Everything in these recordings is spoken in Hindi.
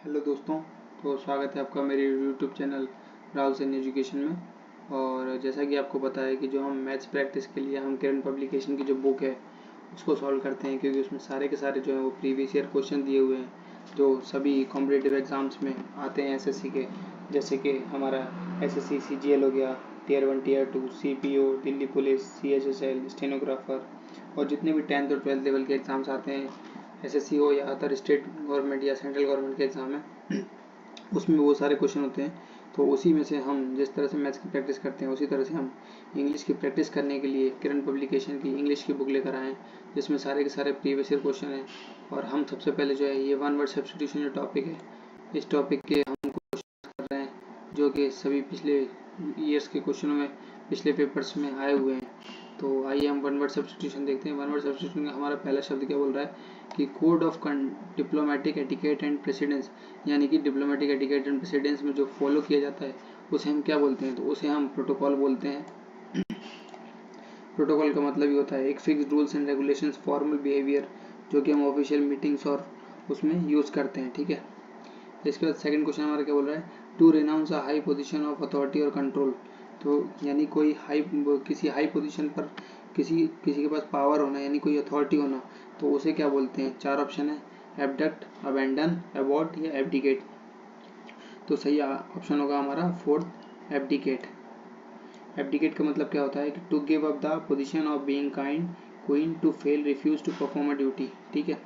हेलो दोस्तों। तो स्वागत है आपका मेरे YouTube channel Rahul Saini education में। और जैसा कि आपको पता है कि जो हम मैथ्स प्रैक्टिस के लिए हम किरण पब्लिकेशन की जो बुक है उसको सॉल्व करते हैं, क्योंकि उसमें सारे के सारे जो है वो प्रीवियस ईयर क्वेश्चन दिए हुए हैं जो सभी कॉम्पिटिटिव एग्जाम्स में आते हैं एसएससी के। जैसे कि हमारा एसएससी सीजीएल हो गया, tier 1 tier 2, CPO, Delhi police, CHSL, stenographer और जितने भी 10th और 12th लेवल के एग्ज़ाम्स आते हैं, एसएससी हो या अदर स्टेट गवर्नमेंट या सेंट्रल गवर्नमेंट के एग्ज़ाम है, उसमें वो सारे क्वेश्चन होते हैं। तो उसी में से हम जिस तरह से मैथ्स की प्रैक्टिस करते हैं उसी तरह से हम इंग्लिश की प्रैक्टिस करने के लिए किरण पब्लिकेशन की इंग्लिश की बुक लेकर आए हैं, जिसमें सारे के सारे प्रीवियस ईयर क्वेश्चन हैं। और हम सबसे पहले जो है ये वन वर्ड सब्स्टिट्यूशन जो टॉपिक है, इस टॉपिक के हम क्वेश्चन कर रहे हैं जो कि सभी पिछले ईयर्स के क्वेश्चनों में, पिछले पेपर्स में आए हुए हैं। तो आइए हम वन वर्ड सब्स्टिट्यूशन देखते हैं। वन वर्ड सब्स्टिट्यूशन का हमारा पहला शब्द क्या बोल रहा है कि code of diplomatic etiquette and precedence, यानी कि डिप्लोमेटिक एटिकेट एंड प्रेसिडेंस में जो फॉलो किया जाता है उसे हम क्या बोलते हैं, तो उसे हम प्रोटोकॉल बोलते हैं। प्रोटोकॉल का मतलब ये होता है एक fix rules and regulations, formal behaviour जो कि हम ऑफिशियल मीटिंग्स और उसमें यूज़ करते हैं। ठीक है। इसके बाद सेकंड क्वेश्चन हमारा क्या बोल रहा है, to renounce a high position of authority or control. तो यानी कोई किसी हाई पोजीशन पर किसी के पास पावर होना, यानी कोई अथॉरिटी होना, तो उसे क्या बोलते हैं। चार ऑप्शन है, एबडक्ट, अबेंडन, अबॉर्ट या एब्डिकेट। तो सही ऑप्शन होगा हमारा फोर्थ, एब्डिकेट। एब्डिकेट का मतलब क्या होता है कि to give up the position of being king queen to fail, refuse to perform a duty. ठीक है।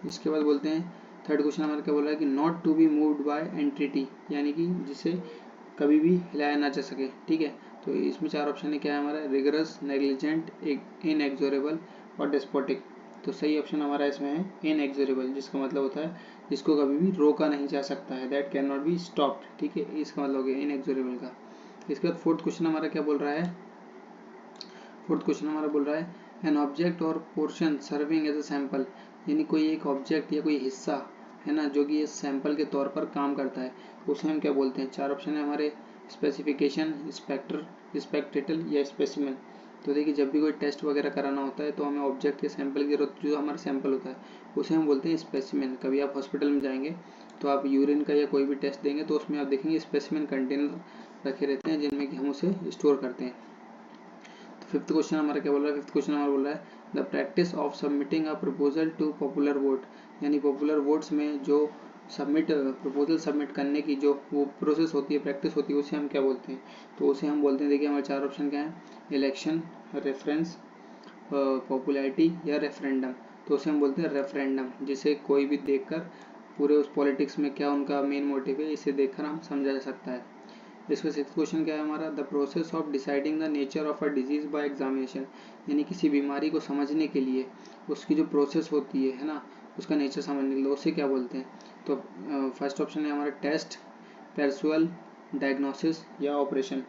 इसके बाद बोलते हैं थर्ड क्वेश्चन हमारा क्या बोल रहा है कि not to be moved by entity, यानी कि जिसे कभी भी हिलाया ना जा सके। ठीक है। तो इसमें चार ऑप्शन है, क्या है हमारा, रिगरस, नेग्लिजेंट, इनएक्सोरेबल और डेस्पोटिक। तो सही ऑप्शन हमारा इसमें है इनएक्सोरेबल, जिसका मतलब होता है जिसको कभी भी रोका नहीं जा सकता है, that can not be stopped. ठीक है, इसका मतलब हो गया इनएक्सोरेबल का। इसके बाद फोर्थ क्वेश्चन हमारा क्या बोल रहा है, फोर्थ क्वेश्चन हमारा बोल रहा है an object or portion serving as a sample, यानी कोई एक ऑब्जेक्ट या कोई हिस्सा है ना जो कि ये सैंपल के तौर पर काम करता है, उसे हम क्या बोलते हैं। चार ऑप्शन है हमारे, स्पेसिफिकेशन, स्पेक्टर, स्पेक्टेटल या स्पेसिमेन। तो देखिए जब भी कोई टेस्ट वगैरह कराना होता है तो हमें ऑब्जेक्ट या सैंपल की जरूरत, जो हमारा सैंपल होता है उसे हम बोलते हैं स्पेसिमेन। कभी आप हॉस्पिटल में जाएंगे तो आप यूरिन का या कोई भी टेस्ट देंगे तो उसमें आप देखेंगे स्पेसिमेन कंटेनर रखे रहते हैं जिनमें कि हम उसे स्टोर करते हैं। फिफ्थ क्वेश्चन हमारा क्या बोल रहा है, फिफ्थ क्वेश्चन हमारा बोल रहा है the practice of submitting a proposal to popular vote, यानी पॉपुलर वोट्स में जो प्रपोजल सबमिट करने की जो वो प्रोसेस होती है, प्रैक्टिस होती है, उसे हम क्या बोलते हैं। तो उसे हम बोलते हैं, देखिए हमारे चार ऑप्शन क्या है, इलेक्शन, रेफरेंस, पॉपुलैरिटी या रेफरेंडम। तो उसे हम बोलते हैं रेफरेंडम, जिसे कोई भी देखकर पूरे उस पॉलिटिक्स में क्या उनका मेन मोटिव है इसे देखकर हम समझा जा सकता है। इसका सिक्स क्वेश्चन क्या है हमारा, the process of deciding the nature of a disease bye examination, यानी किसी बीमारी को समझने के लिए उसकी जो प्रोसेस होती है ना, उसका नेचर समझने के लिए उसे क्या बोलते हैं। तो फर्स्ट ऑप्शन है हमारा टेस्ट, परसुअल, डायग्नोसिस या ऑपरेशन।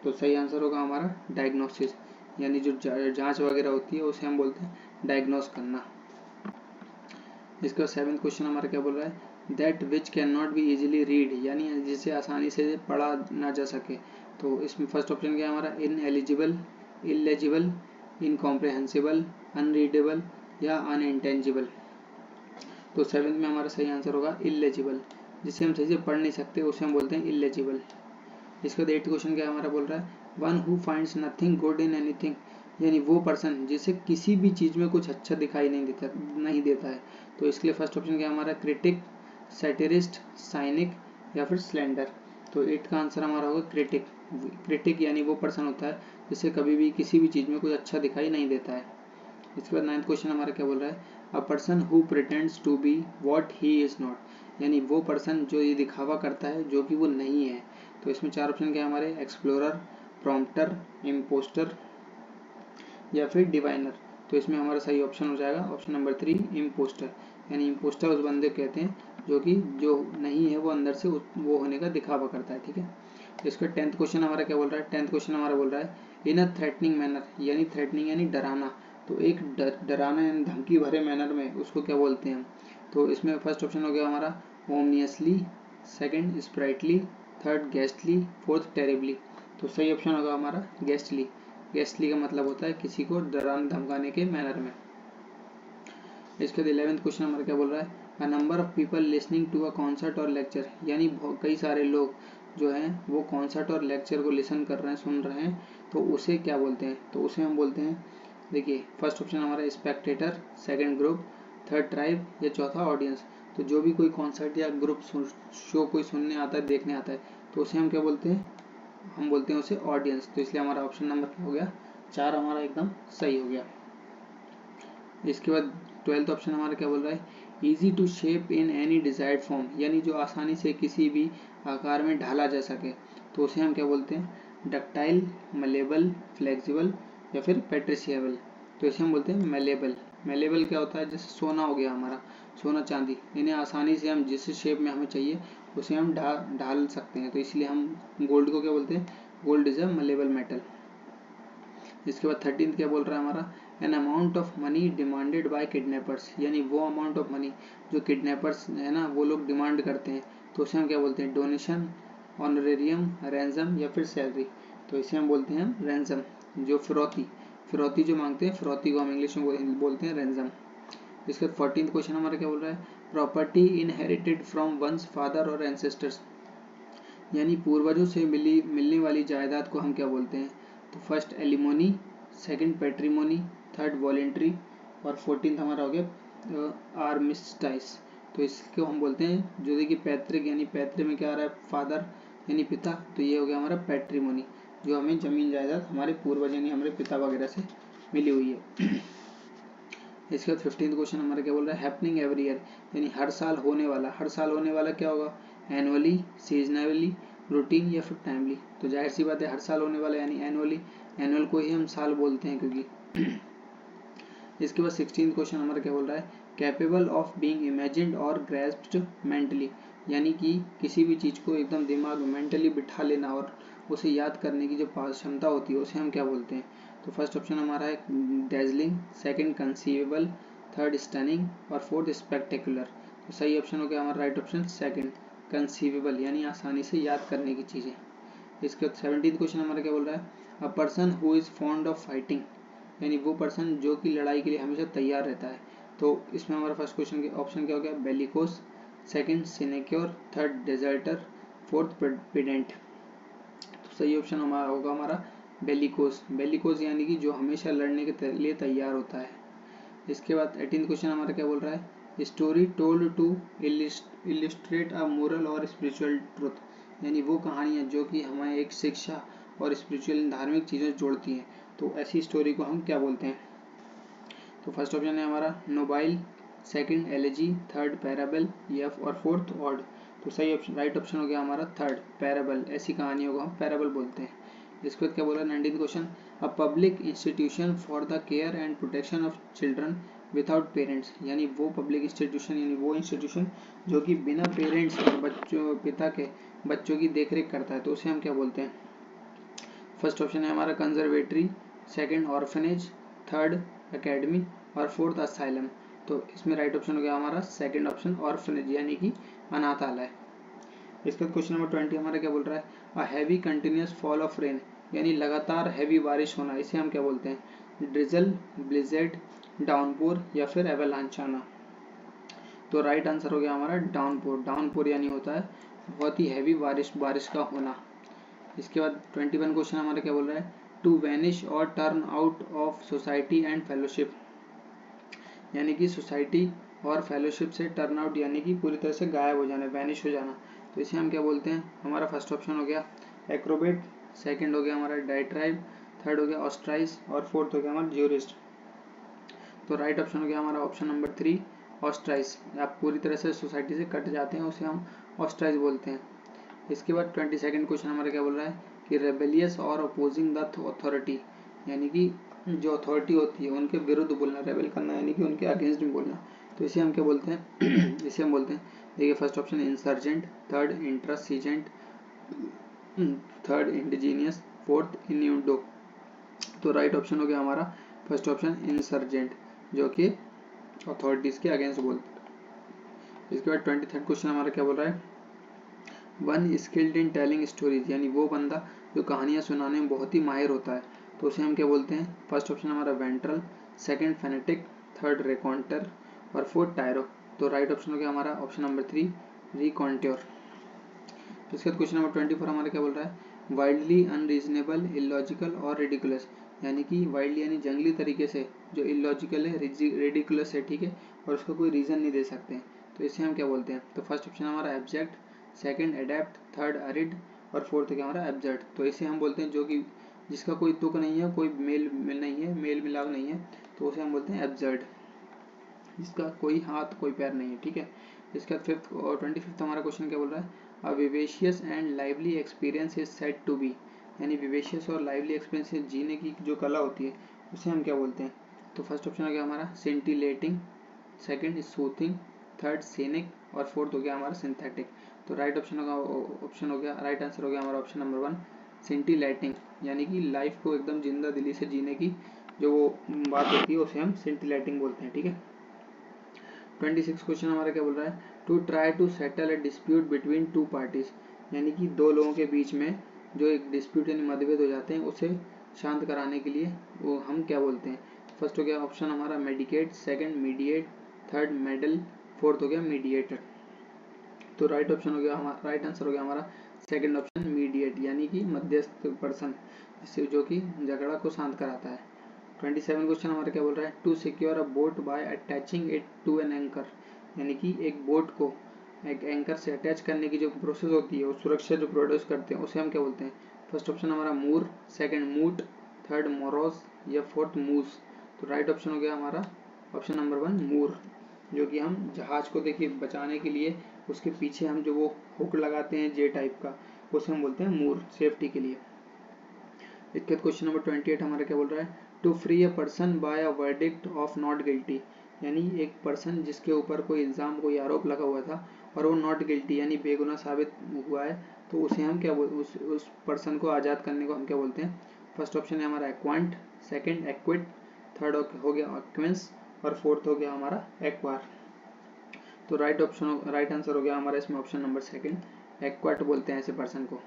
तो सही आंसर होगा हमारा डायग्नोसिस, यानी जो जांच वगैरह होती है उसे हम बोलते हैं डायग्नोस करना। इसका सेवन्थ क्वेश्चन हमारा क्या बोल रहा है, that which can not be easily read, यानी जिसे आसानी से पढ़ा ना जा सके। तो इसमें फर्स्ट ऑप्शन क्या है हमारा, in eligible, illegible, incomprehensible, unreadable या अनइंटेंजिबल। तो सेवन्थ में हमारा सही आंसर होगा इलेजिबल, जिसे हम सही से पढ़ नहीं सकते उसे हम बोलते हैं इलेजिबल। इसके बाद एट क्वेश्चन क्या हमारा बोल रहा है, one who finds nothing good in anything, यानी वो पर्सन जिसे किसी भी चीज़ में कुछ अच्छा दिखाई नहीं देता है। तो इसके लिए फर्स्ट ऑप्शन क्या हमारा, क्रिटिक, सैटिरिस्ट, साइनिक या फिर स्लेंडर। तो एट का आंसर हमारा होगा क्रिटिक। क्रिटिक यानी वो पर्सन होता है जिसे कभी भी किसी भी चीज़ में कुछ अच्छा दिखाई नहीं देता है। इसके बाद नाइन्थ क्वेश्चन हमारा क्या बोल रहा है, a person who pretends to be what he is not, यानी वो पर्सन जो ये दिखावा करता है जो कि वो नहीं है। तो इसमें चार ऑप्शन क्या है हमारे, एक्सप्लोरर, प्रॉम्प्टर, इम्पोस्टर या फिर डिवाइनर। तो इसमें हमारा सही ऑप्शन हो जाएगा ऑप्शन नंबर 3, इम्पोस्टर, यानी इम्पोस्टर उस बंदे को कहते हैं जो कि जो नहीं है वो अंदर से वो होने का दिखावा करता है। ठीक है। तो इसका टेंथ क्वेश्चन हमारा क्या बोल रहा है, टेंथ क्वेश्चन हमारा बोल रहा है इन अ थ्रेटनिंग मैनर, यानी थ्रेटनिंग यानी डराना। तो एक डराना यानी धमकी भरे मैनर में उसको क्या बोलते हैं हम। तो इसमें फर्स्ट ऑप्शन हो गया हमारा ominously, second sprightly, third ghastly, fourth terribly. तो सही ऑप्शन होगा हमारा गेस्टली। गेस्टली का मतलब होता है किसी को डराने धमकाने के मैनर में। इसके बाद 11th क्वेश्चन हमारा क्या बोल रहा है, a number of people listening to a concert or lecture, यानी कई सारे लोग जो हैं वो कॉन्सर्ट और लेक्चर को लिसन कर रहे हैं, सुन रहे हैं, तो उसे क्या बोलते हैं, तो उसे हम बोलते हैं, देखिए फर्स्ट ऑप्शन हमारा Spectator, second group, third tribe या चौथा ऑडियंस। तो जो भी कोई कॉन्सर्ट या ग्रुप शो कोई सुनने आता है, देखने आता है, तो उसे हम क्या बोलते हैं, हम बोलते हैं उसे ऑडियंस। तो इसलिए हमारा ऑप्शन नंबर क्या हो गया, 4 हमारा एकदम सही हो गया। इसके बाद 12th ऑप्शन हमारा क्या बोल रहा है, easy to shape in any desired form, यानी जो आसानी से किसी भी आकार में ढाला जा सके, तो उसे हम क्या बोलते हैं, डक्टाइल, मलेबल, फ्लेक्सिबल या फिर पेट्रिशिएबल। तो इसे हम बोलते हैं मेलेबल। मेलेबल क्या होता है, जैसे सोना हो गया हमारा, सोना चांदी, यानी आसानी से हम जिस शेप में हमें चाहिए उसे हम ढाल सकते हैं, तो इसलिए हम गोल्ड को क्या बोलते हैं, गोल्ड इज अ मलेबल मेटल। इसके बाद 13th क्या बोल रहा है हमारा, an amount of money demanded by kidnappers, यानी वो अमाउंट ऑफ मनी जो किडनैपर्स है ना वो लोग डिमांड करते हैं, तो उसे हम क्या बोलते हैं, डोनेशन, ऑनरेरियम, रैंसम या फिर सैलरी। तो इसे हम बोलते हैं रैंसम, जो फिरौती जो मांगते हैं, फिरौती को हम इंग्लिश में बोलते हैं रैंसम। इसके बाद 14th क्वेश्चन हमारा क्या बोल रहा है, property inherited from once father और एंसेस्टर्स, यानी पूर्वजों से मिलने वाली जायदाद को हम क्या बोलते हैं, तो first alimony, second patrimony, third voluntary और 14th हमारा हो गया आर्मिस्टाइस। तो इसको हम बोलते हैं, जो देखिए पैतृक, यानी पैतृक में क्या आ रहा है, फादर यानी पिता, तो ये हो गया हमारा पैट्रीमोनी, जो हमें जमीन जायदाद हमारे पूर्वज यानी हमारे पिता वगैरह से मिली हुई है। इसके बाद 15th क्वेश्चन हमारा क्या बोल रहा है, हैपनिंग एवरी ईयर, यानी हर साल होने वाला, हर साल होने वाला क्या होगा, एनुअली, सीजनली, रूटीन या फिर टाइमली। तो जाहिर सी बात है हर साल होने वाला यानी एनुअली, एनुअल को ही हम साल बोलते हैं क्योंकि। इसके बाद 16th क्वेश्चन हमारा क्या बोल रहा है, कैपेबल ऑफ बीइंग इमेजिन्ड और ग्रेस्प्ड मेंटली, यानी कि किसी भी चीज़ को एकदम दिमाग में मेंटली बिठा लेना और उसे याद करने की जो क्षमता होती है उसे हम क्या बोलते हैं। तो फर्स्ट ऑप्शन हमारा है dazzling, second conceivable, third stunning और फोर्थ स्पेक्टेकुलर। तो सही ऑप्शन हो गया हमारा राइट ऑप्शन सेकंड, कंसीवेबल, यानी आसानी से याद करने की चीज़ें। इसके बाद 17th क्वेश्चन हमारा क्या बोल रहा है, a person who is fond of fighting, यानी वो पर्सन जो कि लड़ाई के लिए हमेशा तैयार रहता है। तो इसमें हमारा फर्स्ट क्वेश्चन के ऑप्शन क्या हो गया, bellicose, second sinecure, third deserter, fourth pedant. तो सही ऑप्शन हमारा होगा हमारा बेलिकोस। बेलिकोस यानी कि जो हमेशा लड़ने के लिए तैयार होता है। इसके बाद 18th क्वेश्चन हमारा क्या बोल रहा है, story told to illustrate a moral or spiritual truth, यानी वो कहानियाँ जो कि हमें एक शिक्षा और स्पिरिचुअल धार्मिक चीज़ें जोड़ती हैं, तो ऐसी स्टोरी को हम क्या बोलते हैं। तो फर्स्ट ऑप्शन है हमारा नोबाइल, सेकंड एलेजी, थर्ड पैराबल या और फोर्थ ऑड। तो सही ऑप्शन, राइट ऑप्शन हो गया हमारा थर्ड, पैराबल, ऐसी कहानियों को हम पैराबल बोलते हैं। इसके बाद क्या बोला 19th question, a public institution for the care and protection of children without parents, यानी वो पब्लिक इंस्टीट्यूशन यानी वो इंस्टीट्यूशन जो कि बिना पेरेंट्स और बच्चों पिता के बच्चों की देखरेख करता है, तो उसे हम क्या बोलते हैं। फर्स्ट ऑप्शन है हमारा conservatory, second orphanage, third academy और फोर्थ असाइलम। तो इसमें राइट ऑप्शन हो गया हमारा सेकंड ऑप्शन ऑर्फनेज, यानी कि अनाथालय। इसके बाद क्वेश्चन नंबर 20 हमारा क्या बोल रहा है, a heavy continuous fall of rain, यानी लगातार हैवी बारिश होना, इसे हम क्या बोलते हैं, ड्रिजल, ब्लिजर्ड, डाउनपोर या फिर एवलांच आना। तो राइट आंसर हो गया हमारा डाउनपोर। डाउनपोर यानी होता है बहुत ही हैवी बारिश का होना। इसके बाद 21 क्वेश्चन हमारा क्या बोल रहा है, टू वैनिश और turn out of society and fellowship, यानी कि सोसाइटी और फेलोशिप से टर्न आउट यानी कि पूरी तरह से गायब हो जाना, वैनिश हो जाना, तो इसे हम क्या बोलते हैं। हमारा फर्स्ट ऑप्शन हो गया एक्रोबेट, सेकंड हो गया हमारा डाइट्राइब, थर्ड हो गया ऑस्ट्राइस और फोर्थ हो गया हमारा ज्यूरिस्ट। तो राइट ऑप्शन हो गया हमारा ऑप्शन नंबर 3 ऑस्ट्राइस। आप पूरी तरह से सोसाइटी से कट जाते हैं उसे हम ऑस्ट्राइस बोलते हैं। इसके बाद 22nd क्वेश्चन हमारा क्या बोल रहा है कि रेबेलियस और अपोजिंग द अथॉरिटी, यानी कि जो अथॉरिटी होती है उनके विरुद्ध बोलना, रेबेल करना यानी कि उनके अगेंस्ट में बोलना, तो इसे हम क्या बोलते हैं इसे हम बोलते हैं, देखिए first option insurgent, third intransigent, third indigenous, fourth innuendo. तो राइट ऑप्शन हो गया हमारा फर्स्ट ऑप्शन इंसर्जेंट, जो कि अथॉरिटीज के अगेंस्ट बोलते हैं। इसके बाद 23rd क्वेश्चन हमारा क्या बोल रहा है, one skilled in telling stories, यानी वो बंदा जो कहानियाँ सुनाने में बहुत ही माहिर होता है, तो उसे हम क्या बोलते हैं। फर्स्ट ऑप्शन हमारा वेंट्रल, सेकंड फेनेटिक, थर्ड रेकॉन्टर और फोर्थ टायरो। तो राइट ऑप्शन हो गया हमारा ऑप्शन नंबर 3 रिकॉन्ट्योर। इसके बाद क्वेश्चन नंबर 24 हमारा क्या बोल रहा है, वाइल्डली अनरीजनेबल इलॉजिकल और रेडिकुलस, यानी कि वाइल्डली यानी जंगली तरीके से, जो इलॉजिकल है रेडिकुलस है, ठीक है, और उसका कोई रीजन नहीं दे सकते हैं, तो इसे हम क्या बोलते हैं। तो फर्स्ट ऑप्शन हमारा abject, second adept, third arid और फोर्थ क्या हमारा एब्जर्ड। तो इसे हम बोलते हैं जो कि जिसका कोई तुक नहीं है, कोई मेल नहीं है, मेल मिलाप नहीं है, तो उसे हम बोलते हैं एब्जर्ड, जिसका कोई हाथ कोई पैर नहीं है, ठीक है। इसका 5th और 25th हमारा क्वेश्चन क्या बोल रहा है, a vivacious and lively experience is said to be, यानी विवेशियस और लाइवली एक्सपीरियंस जीने की जो कला होती है उसे हम क्या बोलते हैं। तो फर्स्ट ऑप्शन हो गया हमारा scintillating, second soothing, third scenic और फोर्थ हो गया हमारा सिंथेटिक। तो राइट ऑप्शन होगा, ऑप्शन हो गया, राइट आंसर हो गया हमारा ऑप्शन नंबर 1 सिंटिलेटिंग, यानी कि लाइफ को एकदम जिंदा दिली से जीने की जो वो बात होती है उसे हम सिंटिलेटिंग बोलते हैं, ठीक है। 26 क्वेश्चन हमारा क्या बोल रहा है, to try to settle a dispute between two parties, यानी कि दो लोगों के बीच में जो एक डिस्प्यूट यानी मतभेद हो जाते हैं उसे शांत कराने के लिए वो हम क्या बोलते हैं। फर्स्ट हो गया ऑप्शन हमारा medicate, second mediate, third medal, fourth हो गया मीडिएटर। तो राइट ऑप्शन हो गया हमारा, राइट आंसर हो गया हमारा सेकंड ऑप्शन मीडिएट, यानी कि मध्यस्थ पर्सन, जिससे जो कि झगड़ा को शांत कराता है। 27 क्वेश्चन हमारा क्या बोल रहा है, to secure a boat by attaching it to an anchor, यानी कि एक बोट को एक एंकर से अटैच करने की जो प्रोसेस होती है, वो सुरक्षा जो प्रोड्यूस करते हैं उसे हम क्या बोलते हैं। फर्स्ट ऑप्शन हमारा मूर, सेकंड मूट, थर्ड मोरोस या फोर्थ मूस। तो राइट ऑप्शन हो गया हमारा ऑप्शन नंबर 1 मूर, जो कि हम जहाज को देखिए बचाने के लिए उसके पीछे हम जो वो हुक लगाते हैं जे टाइप का, उसे हम बोलते हैं मूर, सेफ्टी के लिए। इसके बाद क्वेश्चन नंबर 28 हमारा क्या बोल रहा है, to free a person by a verdict of not guilty, यानी एक पर्सन जिसके ऊपर कोई इल्ज़ाम कोई आरोप लगा हुआ था और वो नॉट गिल्टी यानी बेगुनाह साबित हुआ है, तो उसे हम क्या उस पर्सन को आज़ाद करने को हम क्या बोलते हैं। फर्स्ट ऑप्शन है हमारा एक्वांट, सेकंड एक्विट, थर्ड हो गया एक्वेंस और फोर्थ हो गया हमारा एक्वार। तो राइट ऑप्शन, राइट आंसर हो गया हमारा इसमें ऑप्शन नंबर सेकंड, एक्वाट बोलते हैं ऐसे पर्सन को।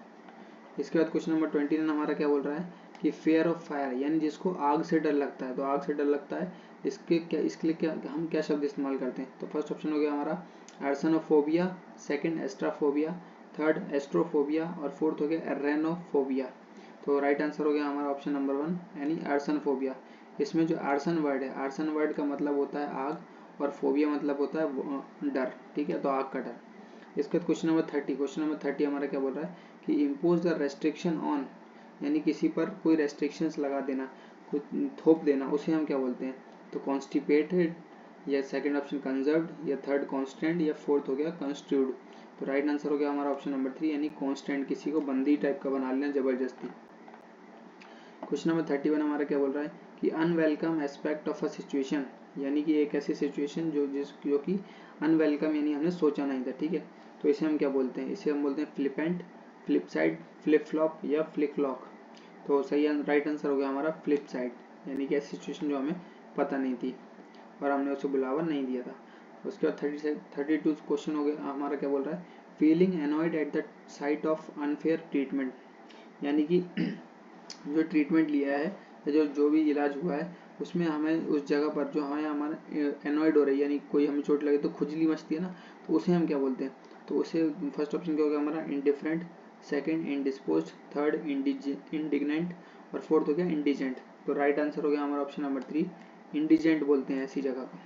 इसके बाद क्वेश्चन नंबर 29 हमारा क्या बोल रहा है कि फेयर ऑफ फायर, यानी जिसको आग से डर लगता है, तो आग से डर लगता है इसके लिए क्या हम क्या शब्द इस्तेमाल करते हैं। तो फर्स्ट ऑप्शन हो गया हमारा आर्सनोफोबिया, सेकंड एस्ट्राफोबिया, थर्ड एस्ट्रोफोबिया और फोर्थ हो गया एरेनोफोबिया। तो राइट आंसर हो गया हमारा ऑप्शन नंबर 1 यानी आर्सनफोबिया। इसमें जो आर्सन वर्ड है, आर्सन वर्ड का मतलब होता है आग और फोबिया मतलब होता है डर, ठीक है, तो आग का डर। इसके बाद क्वेश्चन नंबर 30, क्वेश्चन नंबर 30 हमारा क्या बोल रहा है कि इम्पोज द रेस्ट्रिक्शन ऑन, यानी किसी पर कोई रेस्ट्रिक्शंस लगा देना, कुछ थोप देना, उसे हम क्या बोलते हैं। तो कॉन्स्टिपेटेड या सेकंड ऑप्शन कंजर्व्ड या थर्ड कॉन्स्टेंट या फोर्थ हो गया कंस्ट्यूड। तो राइट आंसर हो गया हमारा ऑप्शन नंबर 3 यानी कॉन्स्टेंट, किसी को बंदी टाइप का बना लेना जबरदस्ती। क्वेश्चन नंबर 31 हमारा क्या बोल रहा है कि unwelcome aspect of a situation, यानी कि एक ऐसी सिचुएशन जो कि अनवेलकम यानी हमने सोचा नहीं था, ठीक है, तो इसे हम क्या बोलते हैं। इसे हम बोलते हैं flippant, flip side, flip flop या फ्लिक लॉक। तो सही राइट आंसर हो गया हमारा फ्लिप साइड, यानी कि ऐसी सिचुएशन जो हमें पता नहीं थी और हमने उसे बुलावा नहीं दिया था। उसके बाद 32 क्वेश्चन हो गया हमारा क्या बोल रहा है, feeling annoyed at the site of unfair treatment, यानी कि जो ट्रीटमेंट लिया है या जो भी इलाज हुआ है उसमें हमें उस जगह पर जो हमें हमारा एनॉयड हो रही है, यानी कोई हमें चोट लगे तो खुजली मचती है ना, तो उसे हम क्या बोलते हैं। तो उसे फर्स्ट ऑप्शन क्या होगा हमारा इंडिफरेंट, सेकंड इंडिस्पोज्ड, थर्ड इंडिग्नेंट और फोर्थ हो गया इंडिजेंट। तो राइट आंसर हो गया हमारा ऑप्शन नंबर 3 इंडिजेंट बोलते हैं ऐसी जगह को।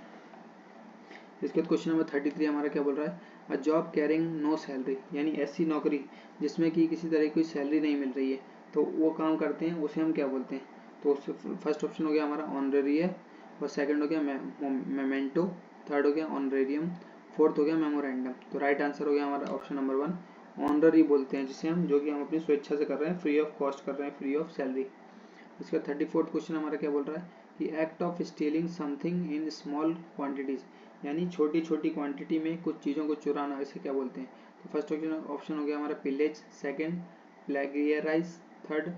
इसके बाद क्वेश्चन नंबर 33 हमारा क्या बोल रहा है, a job carrying no salary, यानी ऐसी नौकरी जिसमें कि किसी तरह की कोई सैलरी नहीं मिल रही है, तो वो काम करते हैं उसे हम क्या बोलते हैं। तो फर्स्ट ऑप्शन हो गया हमारा ऑनरेरी है और सेकंड हो गया मेमेंटो, थर्ड हो गया ऑनरेरियम, फोर्थ हो गया मेमोरेंडम। तो राइट आंसर हो गया हमारा ऑप्शन नंबर 1 ऑनररी बोलते हैं जिसे हम, जो कि हम अपनी स्वेच्छा से कर रहे हैं, फ्री ऑफ कॉस्ट कर रहे हैं, फ्री ऑफ सैलरी। इसका 34th क्वेश्चन हमारा क्या बोल रहा है कि act of stealing something in small quantities, यानी छोटी छोटी क्वांटिटी में कुछ चीज़ों को चुराना, इसे क्या बोलते हैं। तो फर्स्ट ऑप्शन हो गया हमारा पिलेज, सेकंड प्लेगियराइज, थर्ड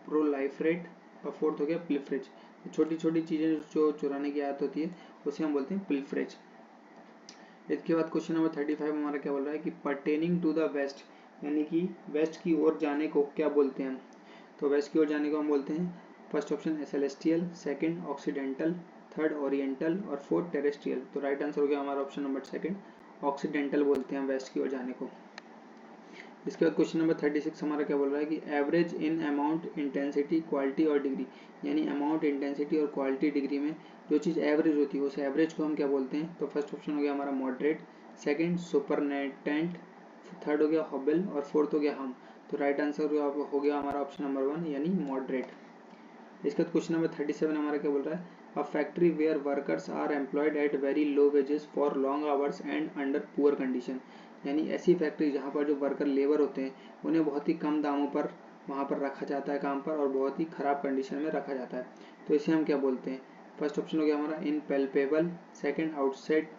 प्रोलाइफरेट और फोर्थ हो गया पिल्फरेज। छोटी छोटी चीज़ें जो चुराने की आदत होती है उसे हम बोलते हैं पिल्फरेज। इसके बाद क्वेश्चन नंबर 35 हमारा क्या बोल रहा है कि पर्टेनिंग टू द वेस्ट, यानी कि वेस्ट की ओर जाने को क्या बोलते हैं हम। तो वेस्ट की ओर जाने को हम बोलते हैं first option celestial, second occidental, third oriental और फोर्थ टेरेस्ट्रियल। तो राइट आंसर हो गया हमारा ऑप्शन नंबर सेकंड, ऑक्सीडेंटल बोलते हैं वेस्ट की ओर जाने को। इसके बाद क्वेश्चन नंबर 36 हमारा क्या बोल रहा है कि average in amount, intensity, quality और डिग्री, यानी अमाउंट, इंटेंसिटी और क्वालिटी डिग्री में जो चीज़ एवरेज होती है उस एवरेज को हम क्या बोलते हैं। तो फर्स्ट ऑप्शन हो गया हमारा मॉडरेट, सेकंड सुपरनेटेंट, थर्ड हो गया हॉबल और फोर्थ हो गया हम। तो राइट आंसर हो गया हमारा ऑप्शन नंबर 1 यानी मॉडरेट। इसके बाद क्वेश्चन नंबर 37 हमारा क्या बोल रहा है, a factory where workers are employed at very low wages for long hours and under poor condition, यानी ऐसी फैक्ट्री जहाँ पर जो वर्कर लेबर होते हैं उन्हें बहुत ही कम दामों पर वहाँ पर रखा जाता है काम पर और बहुत ही ख़राब कंडीशन में रखा जाता है। तो इसे हम क्या बोलते हैं। फर्स्ट ऑप्शन हो गया हमारा इनपेल्पेबल, सेकंड आउटसेट,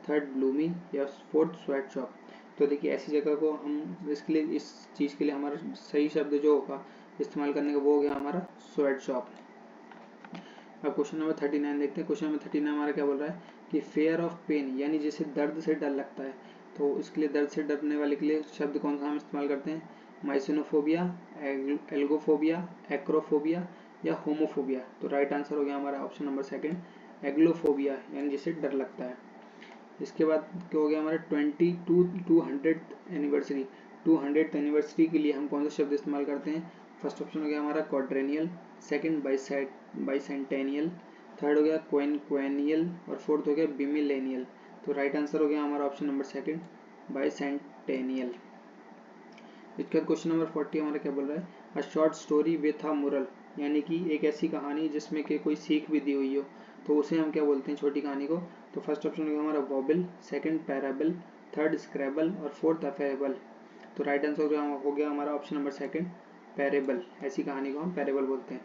थर्ड ब्लूमी या फोर्थ स्वेट शॉप। तो देखिए ऐसी जगह को हम इसके लिए, इस चीज़ के लिए हमारा सही शब्द जो होगा इस्तेमाल करने का वो हो गया हमारा स्वेट शॉप। अब क्वेश्चन नंबर 39 देखते हैं। क्वेश्चन नंबर 39 हमारा क्या बोल रहा है कि फेयर ऑफ पेन, यानी जिसे दर्द से डर लगता है, तो इसके लिए दर्द से डरने वाले के लिए शब्द कौन सा हम इस्तेमाल करते हैं, माइसिनोफोबिया, एल्गोफोबिया, एक्रोफोबिया या होमोफोबिया। तो राइट आंसर हो गया हमारा ऑप्शन नंबर सेकंड, एग्लोफोबिया, यानी जिसे डर लगता है। इसके बाद क्या हो गया हमारा 200th एनिवर्सरी, 200th एनिवर्सरी के लिए हम कौन सा शब्द इस्तेमाल करते हैं। फर्स्ट ऑप्शन हो गया हमारा क्वाड्रेनियल, सेकंड बाइसेंटेनियल, थर्ड हो गया क्वेनियल और फोर्थ हो गया बिमिलेनियल। तो राइट आंसर हो गया हमारा ऑप्शन नंबर सेकंड, बाइसेंटेनियल। इसके बाद क्वेश्चन नंबर 40 हमारा क्या बोल रहा है, a short story with a moral, यानी कि एक ऐसी कहानी जिसमें कि कोई सीख भी दी हुई हो, तो उसे हम क्या बोलते हैं छोटी कहानी को। तो फर्स्ट ऑप्शन हो गया हमारा वॉबल, सेकंड पैराबल, थर्ड स्क्रैबल और फोर्थ अफेरेबल। तो राइट आंसर हो गया हमारा ऑप्शन नंबर सेकंड, पैरेबल, ऐसी कहानी को हम पैरेबल बोलते हैं।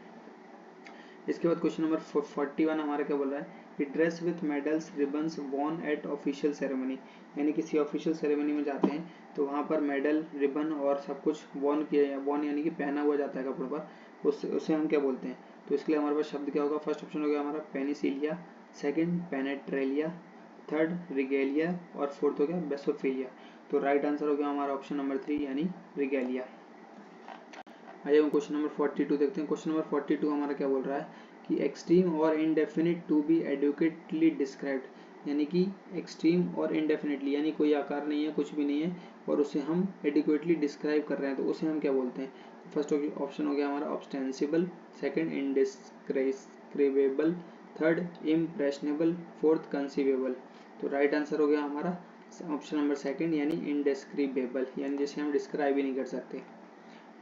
इसके बाद क्वेश्चन नंबर 41 हमारा क्या बोल रहा है कि dress with medals ribbons won at official ceremony, यानी किसी ऑफिशियल सेरेमनी में जाते हैं तो वहाँ पर मेडल, रिबन और सब कुछ वॉन किया, वॉन यानी कि पहना हुआ जाता है कपड़ों पर, उसे हम क्या बोलते हैं। तो इसके लिए हमारे पास शब्द क्या होगा, फर्स्ट ऑप्शन हो गया हमारा पेनिसिलिया, सेकंड पेनेट्रेलिया, थर्ड रिगेलिया और फोर्थ हो गया बेसोफिलिया। तो राइट आंसर हो गया हमारा ऑप्शन नंबर 3 यानी रिगेलिया। आइए हम क्वेश्चन नंबर 42 देखते हैं। क्वेश्चन नंबर 42 हमारा क्या बोल रहा है कि extreme or indefinite to be adequately described, यानी कि एक्सट्रीम और इनडेफिनिटली, यानी कोई आकार नहीं है, कुछ भी नहीं है और उसे हम एडिक्वेटली डिस्क्राइब कर रहे हैं, तो उसे हम क्या बोलते हैं। फर्स्ट ऑप्शन हो गया हमारा ostensible, second indescribable, third impressionable, fourth conceivable. तो राइट आंसर हो गया हमारा ऑप्शन नंबर सेकंड यानी इनडिस्क्राइबेबल, यानी जिसे हम डिस्क्राइब ही नहीं कर सकते।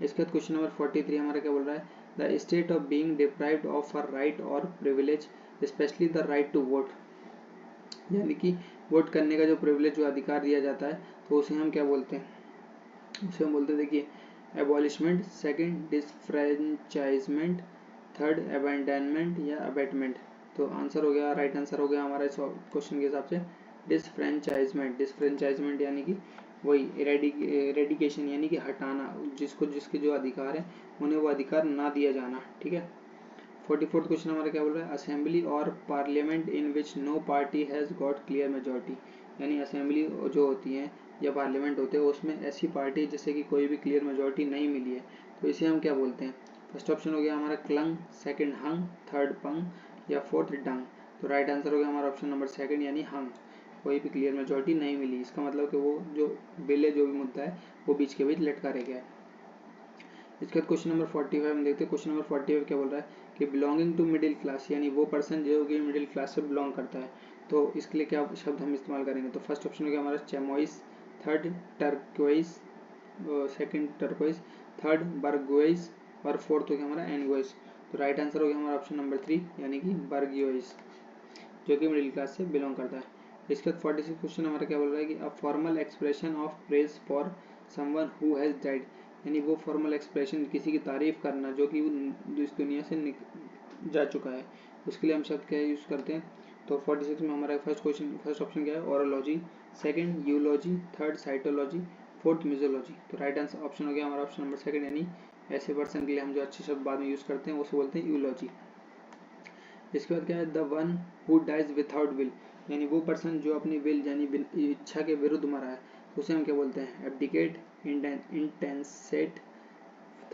इसके बाद क्वेश्चन नंबर 43 हमारा क्या बोल रहा है, the state of being deprived of a right और privilege specially the right to vote, यानी कि वोट करने का जो प्रिविलेज, जो अधिकार दिया जाता है, तो उसे हम क्या बोलते हैं, उसे हम बोलते हैं देखिए एबॉलिशमेंट, सेकंड डिसफ्रेंचाइजमेंट, थर्ड अबैंडनमेंट या अबेटमेंट। तो आंसर हो गया, राइट आंसर हो गया हमारा इस क्वेश्चन के हिसाब से डिसफ्रेंचाइजमेंट। डिसफ्रेंचाइजमेंट यानी कि वही एरेडिकेशन, यानी कि हटाना, जिसके जो अधिकार है उन्हें वो अधिकार ना दिया जाना, ठीक है। 44th क्वेश्चन हमारा क्या बोल रहा है, assembly or parliament in which no party has got clear majority, यानी असेंबली जो होती है या पार्लियामेंट होते हैं उसमें ऐसी पार्टी जिससे कि कोई भी क्लियर मेजोरिटी नहीं मिली है, तो इसे हम क्या बोलते हैं। फर्स्ट ऑप्शन हो गया हमारा क्लंग, सेकंड हंग, थर्ड पंग या फोर्थ डंग। तो राइट आंसर हो गया हमारा ऑप्शन नंबर सेकंड यानी हंग, कोई भी क्लियर मेजोरिटी नहीं मिली, इसका मतलब कि वो जो बिल है, जो भी मुद्दा है वो बीच के बीच लटका रह गया है। इसके बाद क्वेश्चन नंबर 45 हम देखते हैं। क्वेश्चन नंबर 45 क्या बोल रहा है कि बिलोंगिंग टू मिडिल क्लास, यानी वो पर्सन जो कि मिडिल क्लास से बिलोंग करता है, तो इसके लिए क्या शब्द हम इस्तेमाल करेंगे। तो फर्स्ट ऑप्शन हो गया हमारा chamois, third turquoise, second turquoise, third bourgeois और फोर्थ हो गया हमारा एनगोइस। तो राइट आंसर हो गया हमारा ऑप्शन नंबर 3 यानी कि बर्गियोइस, जो कि मिडिल क्लास से बिलोंग करता है। इसके बाद 46 क्वेश्चन हमारा क्या बोल रहा है कि a formal expression of praise for someone who has died, यानी वो फॉर्मल एक्सप्रेशन किसी की तारीफ करना जो कि इस दुनिया से जा चुका है, उसके लिए हम शब्द क्या यूज़ करते हैं। तो 46 में हमारा फर्स्ट ऑप्शन क्या है, orology, second eulogy, third cytology, fourth misology. तो राइट आंसर ऑप्शन हो गया हमारा ऑप्शन नंबर सेकंड, यानी ऐसे पर्सन के लिए हम जो अच्छे शब्द बाद में यूज़ करते हैं उसे बोलते हैं यूलॉजी। इसके बाद क्या है, the one who dies without will, यानी वो पर्सन जो अपनी विल यानी इच्छा के विरुद्ध मरा है, तो उसे हम क्या बोलते हैं, एब्डिकेट, इंटेंसेट,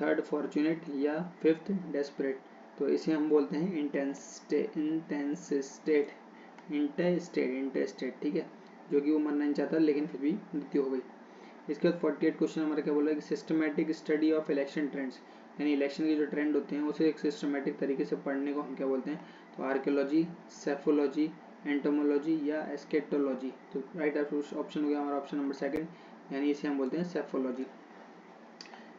थर्ड फॉर्चुनेट या फिफ्थ डेस्परेट। तो इसे हम बोलते हैं इंटेस्टेट, ठीक है, जो कि वो मरना नहीं चाहता लेकिन फिर भी मृत्यु हो गई। इसके बाद 48 क्वेश्चन हमारा क्या बोल रहा है कि systematic study of election trends, यानी इलेक्शन के जो ट्रेंड होते हैं उसे एक सिस्टमेटिक तरीके से पढ़ने को हम क्या बोलते हैं, तो आर्कियोलॉजी, सेफोलॉजी, एंटोमोलॉजी या एस्केटोलॉजी। तो राइट ऑप्शन हो गया हमारा ऑप्शन नंबर सेकंड, यानी इसे हम बोलते हैं सेफोलॉजी।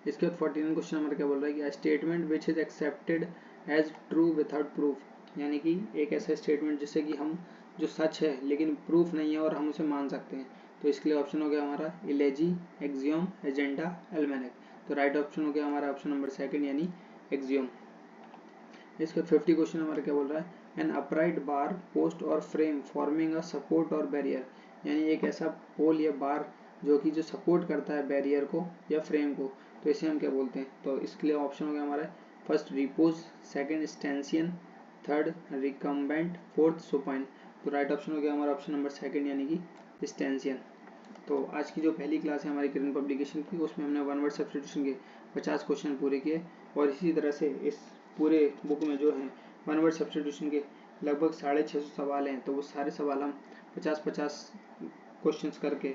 इसके बाद 49 क्वेश्चन हमारा क्या बोल रहा है कि statement which is accepted as true without proof, यानी कि एक ऐसा स्टेटमेंट जिससे कि हम जो सच है लेकिन प्रूफ नहीं है और हम उसे मान सकते हैं। तो इसके लिए ऑप्शन हो गया हमारा इलेजी, एक्सियोम, एजेंडा, एल्मेनेक। तो राइट ऑप्शन हो गया हमारा ऑप्शन नंबर सेकंड, यानी एक्सियोम। इसका 50 क्वेश्चन हमारा क्या बोल रहा है, एन अपराइट बार, पोस्ट और फ्रेम फॉर्मिंग अ सपोर्ट और बैरियर, यानी एक ऐसा पोल या बार जो कि जो सपोर्ट करता है बैरियर को या फ्रेम को, तो इसे हम क्या बोलते हैं। तो इसके लिए ऑप्शन हो गया हमारा first repose, second stension, third recumbent, fourth supine. तो राइट ऑप्शन हो गया हमारा ऑप्शन नंबर सेकंड, यानी कि स्टेंसियन। तो आज की जो पहली क्लास है हमारी किरण पब्लिकेशन की, उसमें हमने वन वर्ड सब्स्टिट्यूशन के 50 क्वेश्चन पूरे किए, और इसी तरह से इस पूरे बुक में जो है वन वर्ड सब्स्टिट्यूशन के लगभग 650 सवाल हैं। तो वो सारे सवाल हम 50-50 क्वेश्चंस करके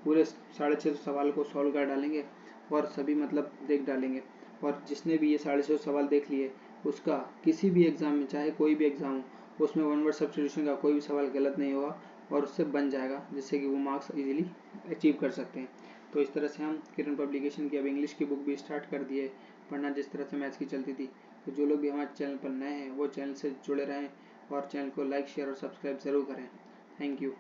पूरे 650 सवाल को सॉल्व कर डालेंगे और सभी मतलब देख डालेंगे। और जिसने भी ये 650 सवाल देख लिए उसका किसी भी एग्जाम में, चाहे कोई भी एग्जाम हो, उसमें वन वर्ड सब्स्टिट्यूशन का कोई भी सवाल गलत नहीं होगा और उससे बन जाएगा, जिससे कि वो मार्क्स इजीली अचीव कर सकते हैं। तो इस तरह से हम किरण पब्लिकेशन की अब इंग्लिश की बुक भी स्टार्ट कर दी है पढ़ना, जिस तरह से मैथ्स की चलती थी। तो जो लोग भी हमारे चैनल पर नए हैं वो चैनल से जुड़े रहें और चैनल को लाइक, शेयर और सब्सक्राइब ज़रूर करें। Thank you.